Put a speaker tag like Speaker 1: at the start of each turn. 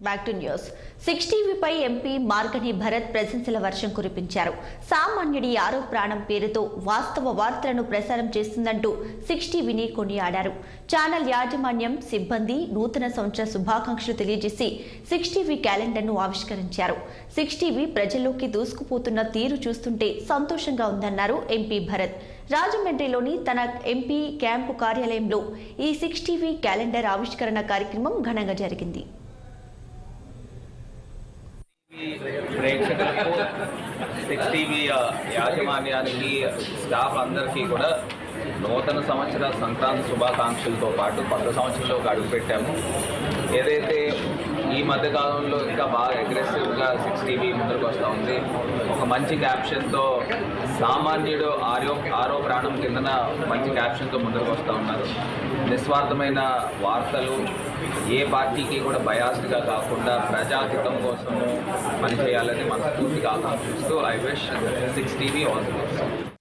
Speaker 1: Back to news. 6 టీవీపై MP Margani Bharat ప్రశంసల వర్షం కురిపించారు. సామాన్యుడి ఆరో ప్రాణం పేరుతో వాస్తవ వార్తలను ప్రసారం చేస్తుందంటూ 6 టీవీని కొనియాడారు. ఛానల్ యాజమాన్యం, సిబ్బంది నూతన సంవత్సర శుభాకాంక్షలు తెలియజేసి 6 టీవీ క్యాలెండర్ను ఆవిష్కరించారు. 6 టీవీ ప్రజల్లోకి దూసుకుపోతున్న తీరు చూస్తుంటే సంతోషంగా ఉందన్నారు ఎంపీ భరత్. రాజమండ్రిలోని తన ఎంపీ క్యాంపు కార్యాలయంలో ఈ 6 టీవీ క్యాలెండర్ ఆవిష్కరణ కార్యక్రమం ఘనంగా జరిగింది.
Speaker 2: ప్రేక్షకులకు 6 టీవీ యాజమాన్యానికి, స్టాఫ్ అందరికీ కూడా నూతన సంవత్సర సంక్రాంతి శుభాకాంక్షలతో పాటు కొత్త సంవత్సరంలోకి అడుగుపెట్టాము. ఏదైతే ఈ మధ్యకాలంలో ఇంకా బాగా అగ్రెసివ్గా 6 టీవీ ముందుకు వస్తూ ఉంది. ఒక మంచి క్యాప్షన్తో సామాన్యుడు ఆరో ప్రాణం కిందన మంచి క్యాప్షన్తో ముందుకు వస్తూ ఉన్నారు. నిస్వార్థమైన వార్తలు, ఏ పార్టీకి కూడా బయాస్డ్గా కాకుండా ప్రజాహితం కోసము పనిచేయాలని మనస్ఫూర్తిగా ఆకాంక్షిస్తూ I wish 6 TV all the best.